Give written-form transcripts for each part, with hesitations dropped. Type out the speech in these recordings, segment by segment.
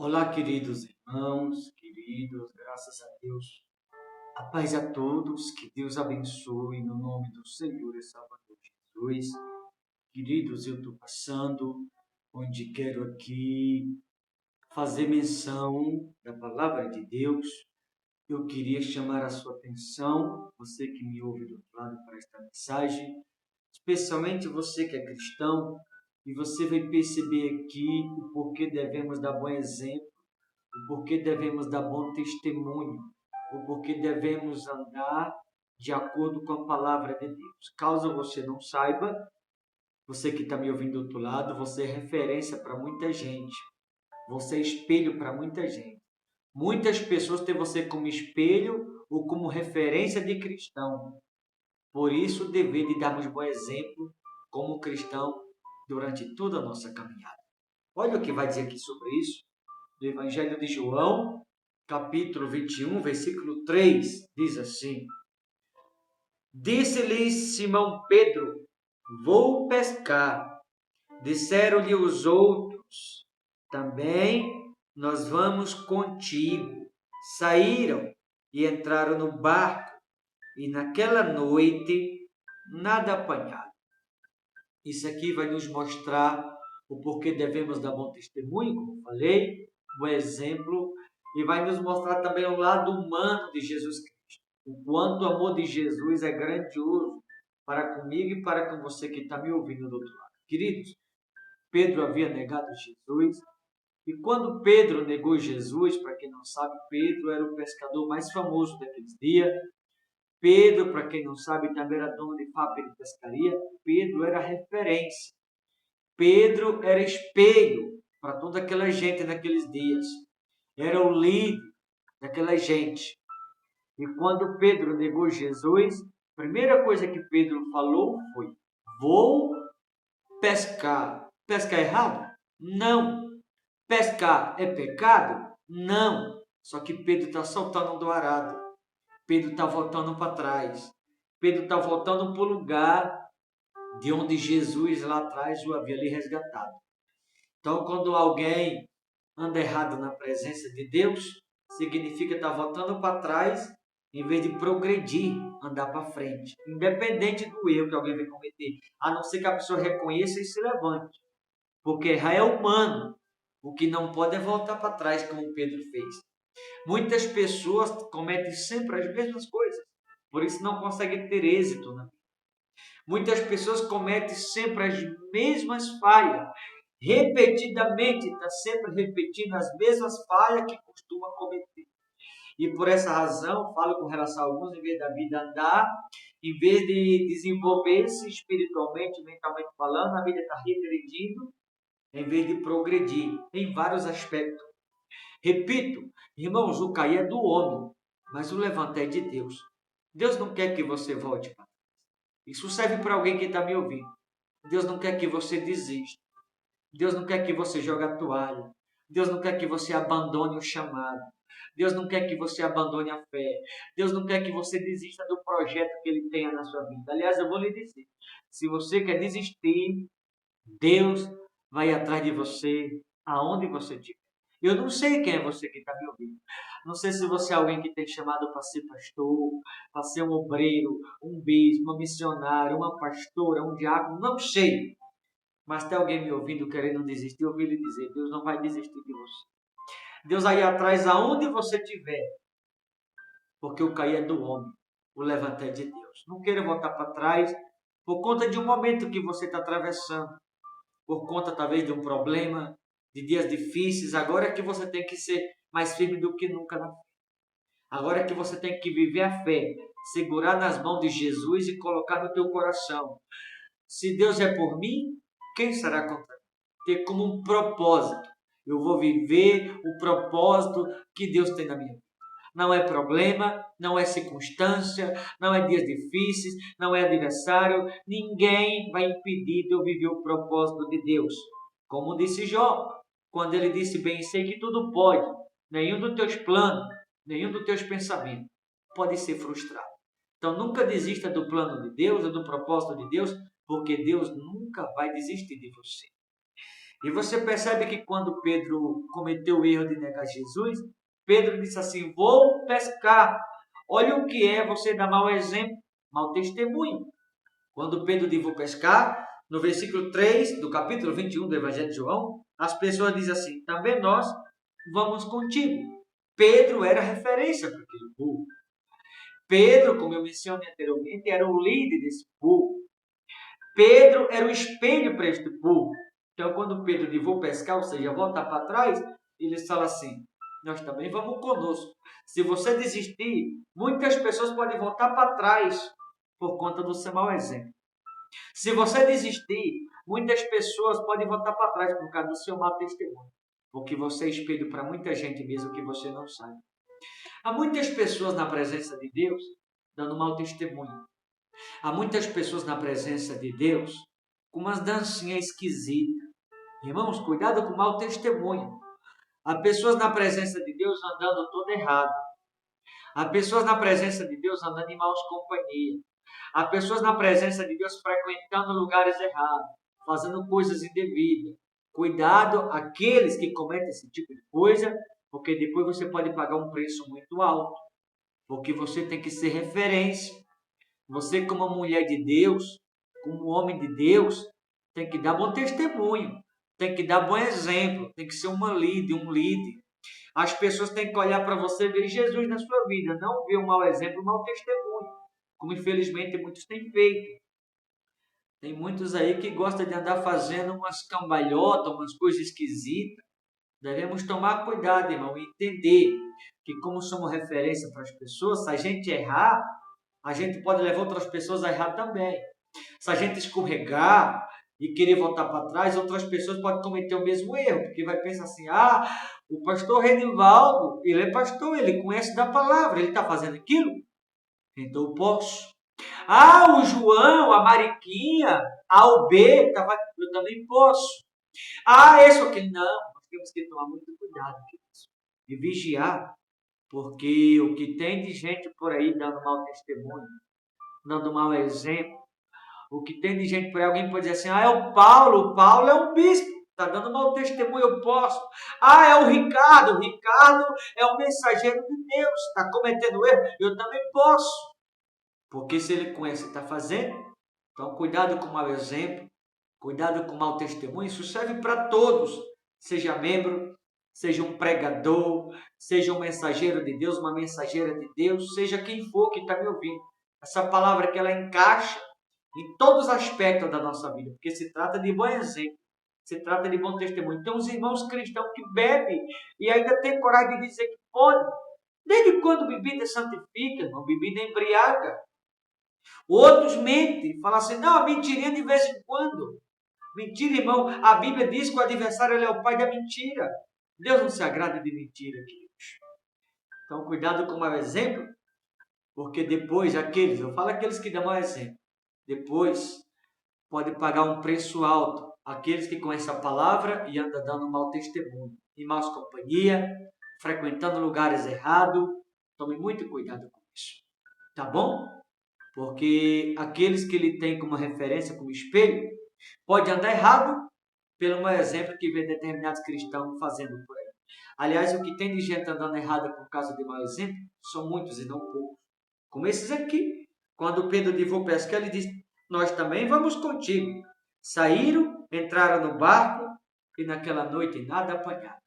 Olá, queridos irmãos, queridos, graças a Deus. A paz a todos, que Deus abençoe no nome do Senhor e Salvador Jesus. Queridos, eu estou passando onde quero aqui fazer menção da palavra de Deus. Eu queria chamar a sua atenção, você que me ouve do outro lado para esta mensagem, especialmente você que é cristão, e você vai perceber aqui o porquê devemos dar bom exemplo, o porquê devemos dar bom testemunho, o porquê devemos andar de acordo com a palavra de Deus. Caso você não saiba, você que está me ouvindo do outro lado, você é referência para muita gente, você é espelho para muita gente. Muitas pessoas têm você como espelho ou como referência de cristão. Por isso, o dever de darmos bom exemplo como cristão durante toda a nossa caminhada. Olha o que vai dizer aqui sobre isso, do Evangelho de João, capítulo 21, versículo 3, diz assim: Disse-lhes Simão Pedro: Vou pescar. Disseram-lhe os outros: Também nós vamos contigo. Saíram e entraram no barco, e naquela noite nada apanharam. Isso aqui vai nos mostrar o porquê devemos dar bom testemunho, como falei, o exemplo, e vai nos mostrar também o lado humano de Jesus Cristo. O quanto o amor de Jesus é grandioso para comigo e para com você que está me ouvindo do outro lado. Queridos, Pedro havia negado Jesus, e quando Pedro negou Jesus, para quem não sabe, Pedro era o pescador mais famoso daqueles dias. Pedro, para quem não sabe, também era dono de fábrica de pescaria. Pedro era referência. Pedro era espelho para toda aquela gente naqueles dias. Era o líder daquela gente. E quando Pedro negou Jesus, a primeira coisa que Pedro falou foi: Vou pescar. Pescar errado? Não. Pescar é pecado? Não. Só que Pedro está soltando do arado. Pedro está voltando para trás. Pedro está voltando para o lugar de onde Jesus lá atrás o havia lhe resgatado. Então, quando alguém anda errado na presença de Deus, significa estar voltando para trás em vez de progredir, andar para frente. Independente do erro que alguém vai cometer, a não ser que a pessoa reconheça e se levante. Porque errar é humano. O que não pode é voltar para trás, como Pedro fez. Muitas pessoas cometem sempre as mesmas coisas, por isso não conseguem ter êxito na vida. Muitas pessoas cometem sempre as mesmas falhas, repetidamente, está sempre repetindo as mesmas falhas que costuma cometer. E por essa razão, falo com relação a alguns, em vez da vida andar, em vez de desenvolver-se espiritualmente, mentalmente falando, a vida está regredindo, em vez de progredir em vários aspectos. Repito, irmãos, o cair é do homem, mas o levantar é de Deus. Deus não quer que você volte para trás. Isso serve para alguém que está me ouvindo. Deus não quer que você desista. Deus não quer que você jogue a toalha. Deus não quer que você abandone o chamado. Deus não quer que você abandone a fé. Deus não quer que você desista do projeto que Ele tenha na sua vida. Aliás, eu vou lhe dizer, se você quer desistir, Deus vai atrás de você aonde você estiver. Eu não sei quem é você que está me ouvindo. Não sei se você é alguém que tem chamado para ser pastor, para ser um obreiro, um bispo, uma missionária, uma pastora, um diácono, não sei. Mas tem alguém me ouvindo querendo desistir, eu ouvi lhe dizer, Deus não vai desistir de você. Deus vai ir atrás aonde você estiver, porque o cair é do homem, o levantar é de Deus. Não queira voltar para trás por conta de um momento que você está atravessando, por conta talvez de um problema, de dias difíceis. Agora é que você tem que ser mais firme do que nunca na fé. Agora é que você tem que viver a fé, segurar nas mãos de Jesus e colocar no teu coração. Se Deus é por mim, quem será contra mim? Ter como um propósito. Eu vou viver o propósito que Deus tem na minha vida. Não é problema, não é circunstância, não é dias difíceis, não é adversário. Ninguém vai impedir de eu viver o propósito de Deus. Como disse Jó, quando ele disse: Bem, sei que tudo pode, nenhum dos teus planos, nenhum dos teus pensamentos pode ser frustrado. Então nunca desista do plano de Deus ou do propósito de Deus, porque Deus nunca vai desistir de você. E você percebe que quando Pedro cometeu o erro de negar Jesus, Pedro disse assim: vou pescar. Olha o que é você dar mau exemplo, mau testemunho. Quando Pedro diz vou pescar, no versículo 3 do capítulo 21 do Evangelho de João, as pessoas dizem assim: também nós vamos contigo. Pedro era referência para aquele povo. Pedro, como eu mencionei anteriormente, era o líder desse povo. Pedro era o espelho para este povo. Então, quando Pedro diz vou pescar, ou seja, voltar para trás, eles falam assim: nós também vamos conosco. Se você desistir, muitas pessoas podem voltar para trás por conta do seu mau exemplo. Se você desistir, muitas pessoas podem voltar para trás por causa do seu mau testemunho. Porque você é espelho para muita gente mesmo que você não sabe. Há muitas pessoas na presença de Deus dando mau testemunho. Há muitas pessoas na presença de Deus com umas dancinhas esquisitas. Irmãos, cuidado com o mau testemunho. Há pessoas na presença de Deus andando todo errado. Há pessoas na presença de Deus andando em maus companhias. Há pessoas na presença de Deus frequentando lugares errados, fazendo coisas indevidas. Cuidado aqueles que cometem esse tipo de coisa, porque depois você pode pagar um preço muito alto. Porque você tem que ser referência. Você, como mulher de Deus, como homem de Deus, tem que dar bom testemunho, tem que dar bom exemplo, tem que ser uma líder, um líder. As pessoas têm que olhar para você e ver Jesus na sua vida, não ver um mau exemplo, um mau testemunho, como infelizmente muitos têm feito. Tem muitos aí que gostam de andar fazendo umas cambalhotas, umas coisas esquisitas. Devemos tomar cuidado, irmão, e entender que como somos referência para as pessoas, se a gente errar, a gente pode levar outras pessoas a errar também. Se a gente escorregar e querer voltar para trás, outras pessoas podem cometer o mesmo erro, porque vai pensar assim: o pastor Renivaldo, ele é pastor, ele conhece da palavra, ele está fazendo aquilo, então eu posso. O João, a Mariquinha, o B, eu também posso. Esse aqui, não, nós temos que tomar muito cuidado e vigiar, porque o que tem de gente por aí dando mau testemunho, dando mau exemplo, o que tem de gente por aí, alguém pode dizer assim: é o Paulo é um bispo, está dando mau testemunho, eu posso. É o Ricardo é o mensageiro de Deus, está cometendo erro, eu também posso. Porque se ele conhece o que está fazendo, então cuidado com o mau exemplo, cuidado com o mau testemunho, isso serve para todos, seja membro, seja um pregador, seja um mensageiro de Deus, uma mensageira de Deus, seja quem for que está me ouvindo. Essa palavra que ela encaixa em todos os aspectos da nossa vida, porque se trata de bom exemplo, se trata de bom testemunho. Então, os irmãos cristãos que bebem e ainda têm coragem de dizer que pode, desde quando bebida santifica, irmão, bebida embriaga. Outros mentem, falam assim: não, mentirinha de vez em quando. Mentira, irmão, a Bíblia diz que o adversário é o pai da mentira. Deus não se agrada de mentira, queridos. Então, cuidado com o mau exemplo, porque depois eu falo aqueles que dão mau exemplo, depois pode pagar um preço alto. Aqueles que conhecem a palavra e andam dando mau testemunho, em maus companhia, frequentando lugares errados. Tome muito cuidado com isso. Tá bom? Porque aqueles que ele tem como referência, como espelho, pode andar errado pelo mau exemplo que vê determinados cristãos fazendo por aí. Aliás, o que tem de gente andando errada por causa de mau exemplo são muitos e não poucos. Como esses aqui. Quando Pedro de vou pescar, ele diz: nós também vamos contigo. Saíram, entraram no barco e naquela noite nada apanharam.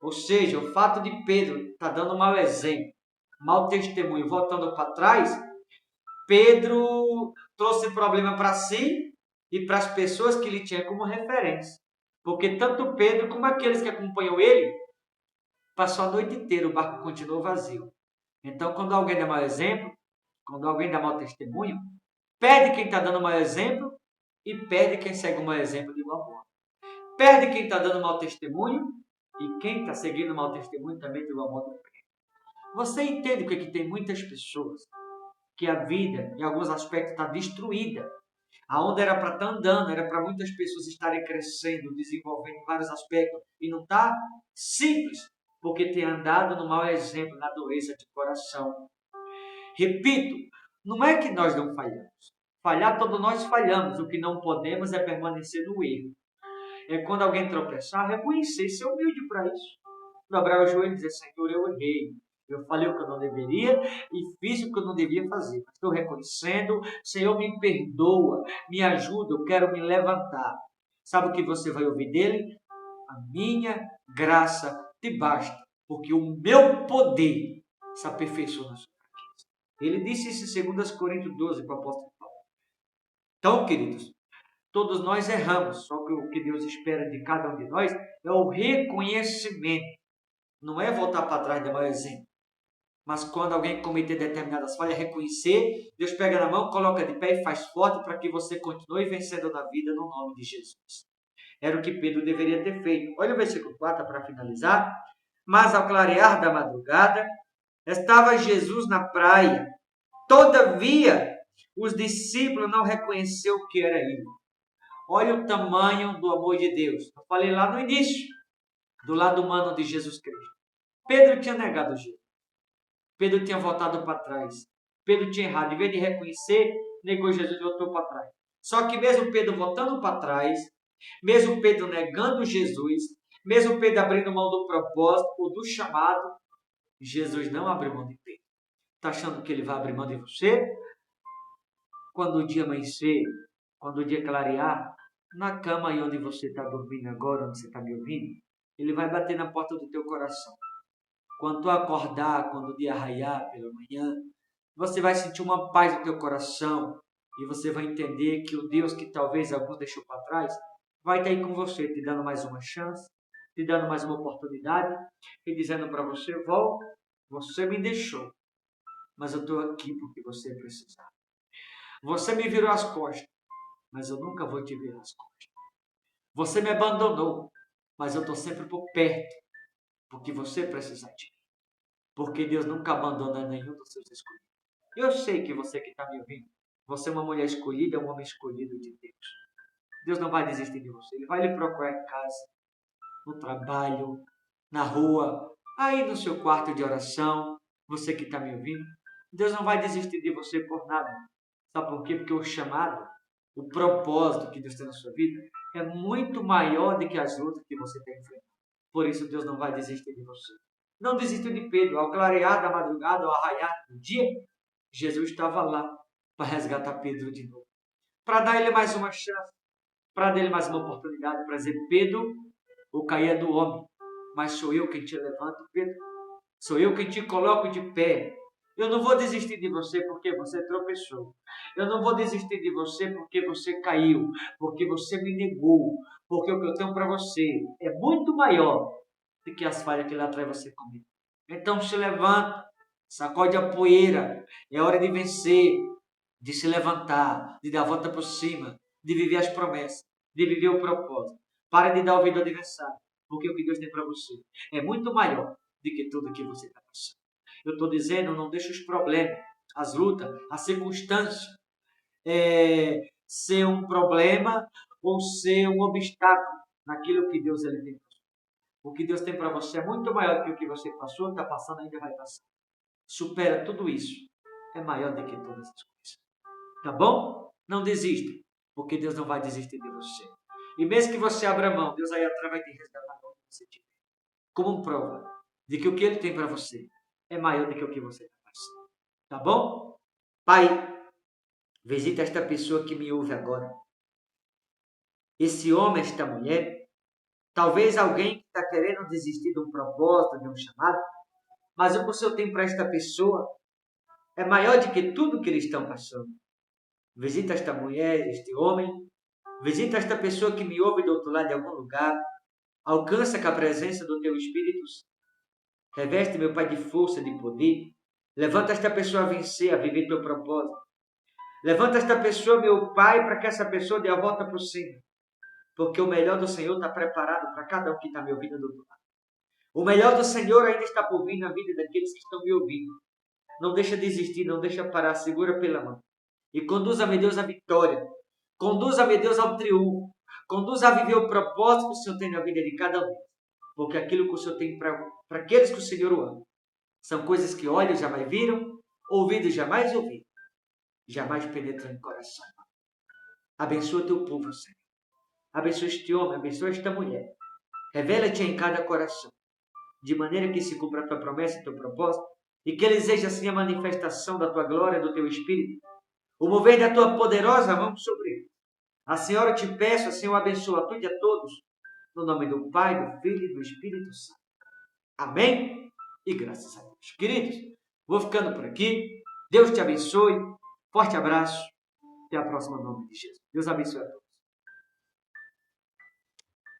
Ou seja, o fato de Pedro estar dando mau exemplo, mau testemunho, voltando para trás, Pedro trouxe problema para si e para as pessoas que ele tinha como referência. Porque tanto Pedro como aqueles que acompanham ele, passou a noite inteira, o barco continuou vazio. Então, quando alguém dá mau exemplo, quando alguém dá mau testemunho, perde quem está dando mau exemplo e perde quem segue o mau exemplo de igual modo. Perde quem está dando mau testemunho e quem está seguindo mau testemunho também de igual modo. Você entende porque que tem muitas pessoas que a vida, em alguns aspectos, está destruída. A onda era para estar andando, era para muitas pessoas estarem crescendo, desenvolvendo em vários aspectos, e não está simples, porque tem andado no mau exemplo, na dureza de coração. Repito, não é que nós não falhamos. Falhar, todos nós falhamos. O que não podemos é permanecer no erro. é quando alguém tropeçar, reconhecer, ser humilde para isso. Dobrar o joelho e dizer, Senhor, eu errei. Eu falei o que eu não deveria e fiz o que eu não devia fazer. Estou reconhecendo, Senhor, me perdoa, me ajuda, eu quero me levantar. Sabe o que você vai ouvir dele? A minha graça te basta, porque o meu poder se aperfeiçoa na sua fraqueza. Ele disse isso em 2 Coríntios 12 para o apóstolo Paulo. Então, queridos, todos nós erramos, só que o que Deus espera de cada um de nós é o reconhecimento. Não é voltar para trás de mau exemplo. Mas quando alguém cometer determinadas falhas, reconhecer, Deus pega na mão, coloca de pé e faz forte para que você continue vencendo na vida no nome de Jesus. Era o que Pedro deveria ter feito. Olha o versículo 4 para finalizar. Mas ao clarear da madrugada, estava Jesus na praia. Todavia, os discípulos não reconheceram que era ele. Olha o tamanho do amor de Deus. Eu falei lá no início, do lado humano de Jesus Cristo. Pedro tinha negado Jesus. Pedro tinha voltado para trás. Pedro tinha errado. Em vez de reconhecer, negou Jesus e voltou para trás. Só que mesmo Pedro voltando para trás, mesmo Pedro negando Jesus, mesmo Pedro abrindo mão do propósito ou do chamado, Jesus não abriu mão de Pedro. Está achando que ele vai abrir mão de você? Quando o dia amanhecer, quando o dia clarear, na cama aí onde você está dormindo agora, onde você está me ouvindo, ele vai bater na porta do teu coração. Quando tu acordar, quando o dia raiar pela manhã, você vai sentir uma paz no teu coração e você vai entender que o Deus que talvez alguns deixou para trás vai estar aí com você, te dando mais uma chance, te dando mais uma oportunidade e dizendo para você, volta, você me deixou, mas eu estou aqui porque você precisar. Você me virou as costas, mas eu nunca vou te virar as costas. Você me abandonou, mas eu estou sempre por perto, porque você precisar de mim. Porque Deus nunca abandona nenhum dos seus escolhidos. Eu sei que você que está me ouvindo, você é uma mulher escolhida, é um homem escolhido de Deus. Deus não vai desistir de você. Ele vai lhe procurar em casa, no trabalho, na rua, aí no seu quarto de oração, você que está me ouvindo. Deus não vai desistir de você por nada. Sabe por quê? Porque o chamado, o propósito que Deus tem na sua vida é muito maior do que as lutas que você tem enfrentado. Por isso Deus não vai desistir de você. Não desistiu de Pedro. Ao clarear da madrugada, ao arraiar do dia, Jesus estava lá para resgatar Pedro de novo. Para dar ele mais uma chance, para dar ele mais uma oportunidade, para dizer, Pedro, o cair é do homem, mas sou eu quem te levanto, Pedro. Sou eu quem te coloco de pé. Eu não vou desistir de você porque você tropeçou. Eu não vou desistir de você porque você caiu, porque você me negou, porque o que eu tenho para você é muito maior do que as falhas que lá atrás você cometeu. Então se levanta, sacode a poeira, é hora de vencer, de se levantar, de dar a volta por cima, de viver as promessas, de viver o propósito. Para de dar ouvido ao adversário, porque o que Deus tem para você é muito maior do que tudo que você está passando. Eu estou dizendo, não deixe os problemas, as lutas, a circunstância ser um problema ou ser um obstáculo naquilo que Deus ele tem. O que Deus tem para você é muito maior do que o que você passou, está passando, ainda vai passar. Supera tudo isso. É maior do que todas as coisas. Tá bom? Não desista, porque Deus não vai desistir de você. E mesmo que você abra mão, Deus aí atrás vai te resgatar onde você estiver. Como prova de que o que Ele tem para você é maior do que o que você está passando. Tá bom? Pai, visita esta pessoa que me ouve agora. Esse homem, esta mulher, talvez alguém que está querendo desistir de um propósito, de um chamado, mas o que o Senhor tem para esta pessoa é maior do que tudo que eles estão passando. Visita esta mulher, este homem, visita esta pessoa que me ouve do outro lado de algum lugar, alcança com a presença do Teu Espírito, reveste, meu Pai, de força, de poder, levanta esta pessoa a vencer, a viver Teu propósito. Levanta esta pessoa, meu Pai, para que essa pessoa dê a volta por cima, porque o melhor do Senhor está preparado para cada um que está me ouvindo do outro lado. O melhor do Senhor ainda está por vir na vida daqueles que estão me ouvindo. Não deixa desistir, não deixa parar, segura pela mão. E conduza-me, Deus, à vitória. Conduza-me, Deus, ao triunfo. Conduza a viver o propósito que o Senhor tem na vida de cada um. Porque aquilo que o Senhor tem para aqueles que o Senhor ama são coisas que olhos jamais viram, ouvidos jamais ouviram, jamais penetram em coração. Abençoa teu povo, Senhor. Abençoa este homem, abençoa esta mulher. Revela-te em cada coração, de maneira que se cumpra a tua promessa e teu propósito, e que eles sejam assim a manifestação da tua glória, do teu Espírito, o mover da tua poderosa mão sobre eles. A Senhora, eu te peço, assim, eu abençoo a tu e a todos, no nome do Pai, do Filho e do Espírito Santo. Amém? E graças a Deus. Queridos, vou ficando por aqui. Deus te abençoe. Forte abraço. Até a próxima, em nome de Jesus. Deus abençoe a todos.